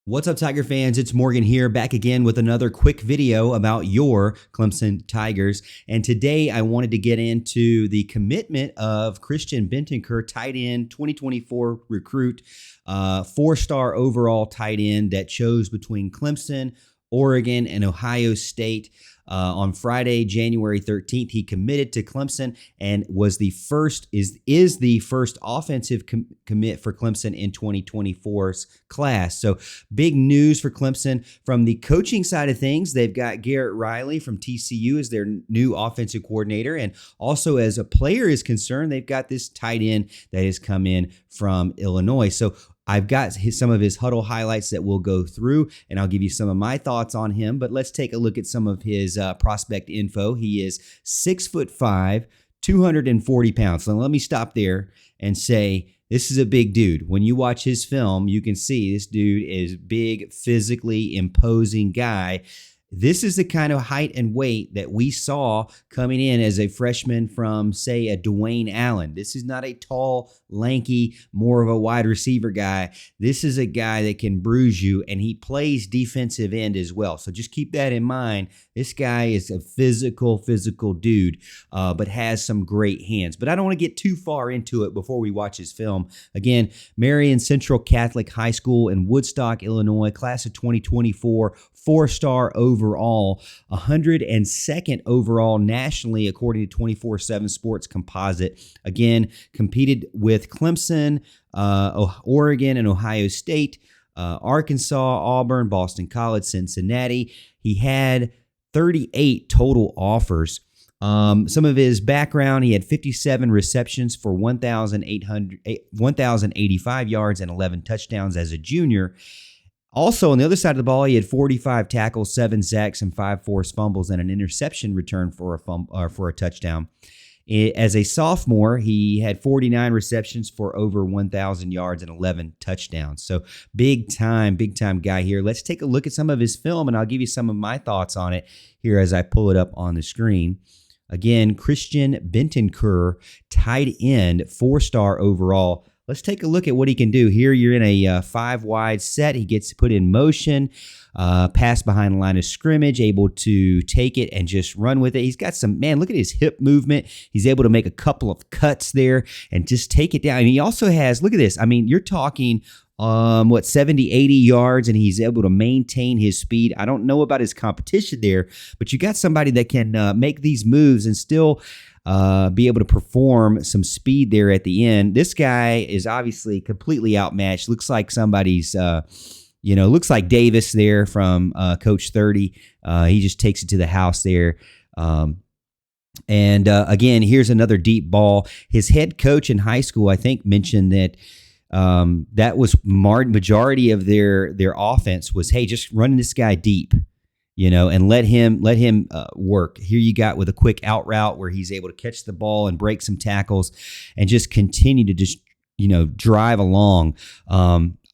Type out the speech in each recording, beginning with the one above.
What's up, Tiger fans? It's Morgan here, back again with another quick video about your Clemson Tigers. And today I wanted to get into the commitment of Christian Bentancur, tight end, 2024 recruit, four-star overall tight end that chose between Clemson, Oregon, and Ohio State. On Friday, January 13th, he committed to Clemson and was the first is the first offensive commit for Clemson in 2024's class. So big news for Clemson from the coaching side of things. They've got Garrett Riley from TCU as their new offensive coordinator, and also as a player is concerned, they've got this tight end that has come in from Illinois. So I've got some of his huddle highlights that we'll go through, and I'll give you some of my thoughts on him. But let's take a look at some of his prospect info. He is 6'5", 240 pounds. So let me stop there and say this is a big dude. When you watch his film, you can see this dude is big, physically imposing guy. This is the kind of height and weight that we saw coming in as a freshman from, say, a Dwayne Allen. This is not a tall, lanky, more of a wide receiver guy. This is a guy that can bruise you, and he plays defensive end as well. So just keep that in mind. This guy is a physical dude, but has some great hands. But I don't want to get too far into it before we watch his film. Again, Marion Central Catholic High School in Woodstock, Illinois, class of 2024, four-star overall, 102nd overall nationally according to 24/7 Sports Composite. Again, competed with Clemson, Oregon, and Ohio State, Arkansas, Auburn, Boston College, Cincinnati. He had 38 total offers. Some of his background, he had 57 receptions for 1,085 yards and 11 touchdowns as a junior. Also, on the other side of the ball, he had 45 tackles, 7 sacks, and 5 forced fumbles, and an interception return for a touchdown. As a sophomore, he had 49 receptions for over 1,000 yards and 11 touchdowns. So big time guy here. Let's take a look at some of his film, and I'll give you some of my thoughts on it here as I pull it up on the screen. Again, Christian Bentancur, tight end, four-star overall. Let's take a look at what he can do. Here you're in a 5-wide set. He gets put in motion, pass behind the line of scrimmage, able to take it and just run with it. He's got some, man, look at his hip movement. He's able to make a couple of cuts there and just take it down. And he also has, look at this. I mean, you're talking 70, 80 yards, and he's able to maintain his speed. I don't know about his competition there, but you got somebody that can make these moves and still be able to perform some speed there at the end. This guy is obviously completely outmatched. Looks like somebody's, looks like Davis there from Coach 30. He just takes it to the house there. Again, here's another deep ball. His head coach in high school, I think, mentioned that that was majority of their offense was, hey, just running this guy deep, and let him work. Here you got with a quick out route where he's able to catch the ball and break some tackles and just continue to just, drive along.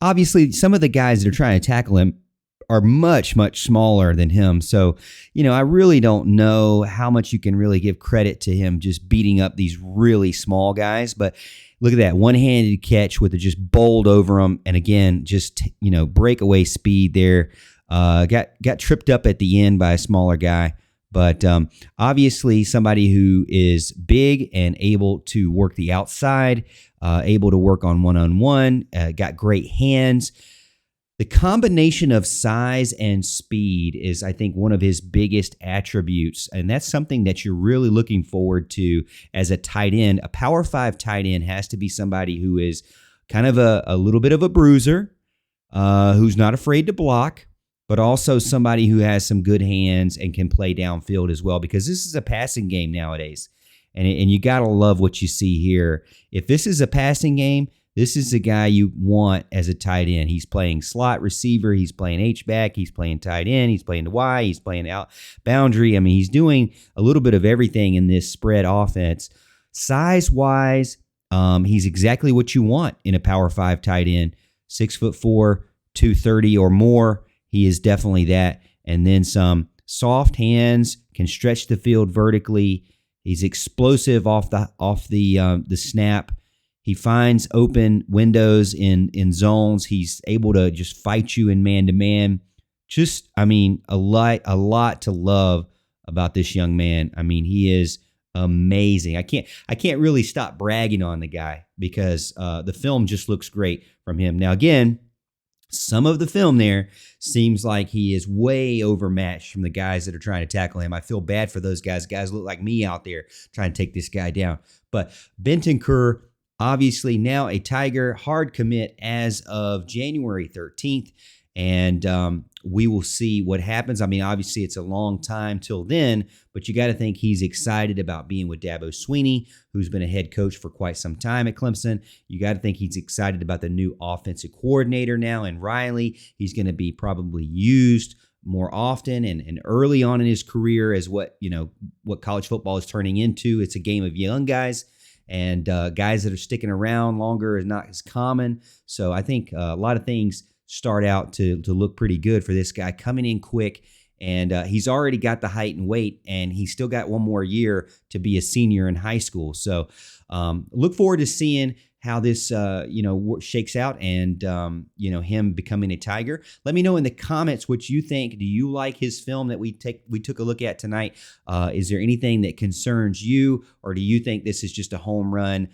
Obviously, some of the guys that are trying to tackle him are much smaller than him. So, I really don't know how much you can really give credit to him just beating up these really small guys. But look at that one-handed catch with it just bowled over him. And again, just, breakaway speed there. Got tripped up at the end by a smaller guy. But obviously somebody who is big and able to work the outside, able to work on one-on-one, got great hands. The combination of size and speed is, I think, one of his biggest attributes, and that's something that you're really looking forward to as a tight end. A Power 5 tight end has to be somebody who is kind of a little bit of a bruiser, who's not afraid to block, but also somebody who has some good hands and can play downfield as well, because this is a passing game nowadays, and you got to love what you see here. If this is a passing game, this is the guy you want as a tight end. He's playing slot receiver. He's playing H-back. He's playing tight end. He's playing the Y. He's playing out boundary. I mean, he's doing a little bit of everything in this spread offense. Size-wise, he's exactly what you want in a Power 5 tight end. 6'4", 230 or more. He is definitely that. And then some soft hands, can stretch the field vertically. He's explosive off the snap. He finds open windows in zones. He's able to just fight you in man-to-man. Just, I mean, a lot to love about this young man. I mean, he is amazing. I can't really stop bragging on the guy because the film just looks great from him. Now, again, some of the film there seems like he is way overmatched from the guys that are trying to tackle him. I feel bad for those guys. Guys look like me out there trying to take this guy down. But Bentancur, obviously now a Tiger, hard commit as of January 13th. And we will see what happens. I mean, obviously, it's a long time till then, but you got to think he's excited about being with Dabo Swinney, who's been a head coach for quite some time at Clemson. You got to think he's excited about the new offensive coordinator now and Riley. He's going to be probably used more often and early on in his career as what college football is turning into. It's a game of young guys. And guys that are sticking around longer is not as common. So I think a lot of things start out to look pretty good for this guy coming in quick. And he's already got the height and weight, and he's still got one more year to be a senior in high school. So look forward to seeing how this shakes out and him becoming a Tiger. Let me know in the comments what you think. Do you like his film that we took a look at tonight? Is there anything that concerns you, or do you think this is just a home run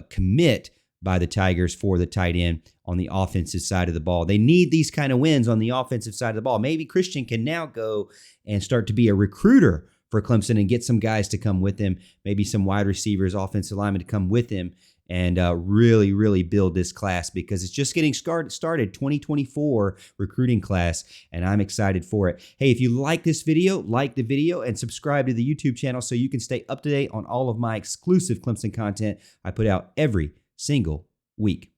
commit by the Tigers for the tight end on the offensive side of the ball? They need these kind of wins on the offensive side of the ball. Maybe Christian can now go and start to be a recruiter for Clemson and get some guys to come with him, maybe some wide receivers, offensive linemen to come with him and really, really build this class because it's just getting started, 2024 recruiting class, and I'm excited for it. Hey, if you like this video, like the video and subscribe to the YouTube channel so you can stay up to date on all of my exclusive Clemson content I put out every single week.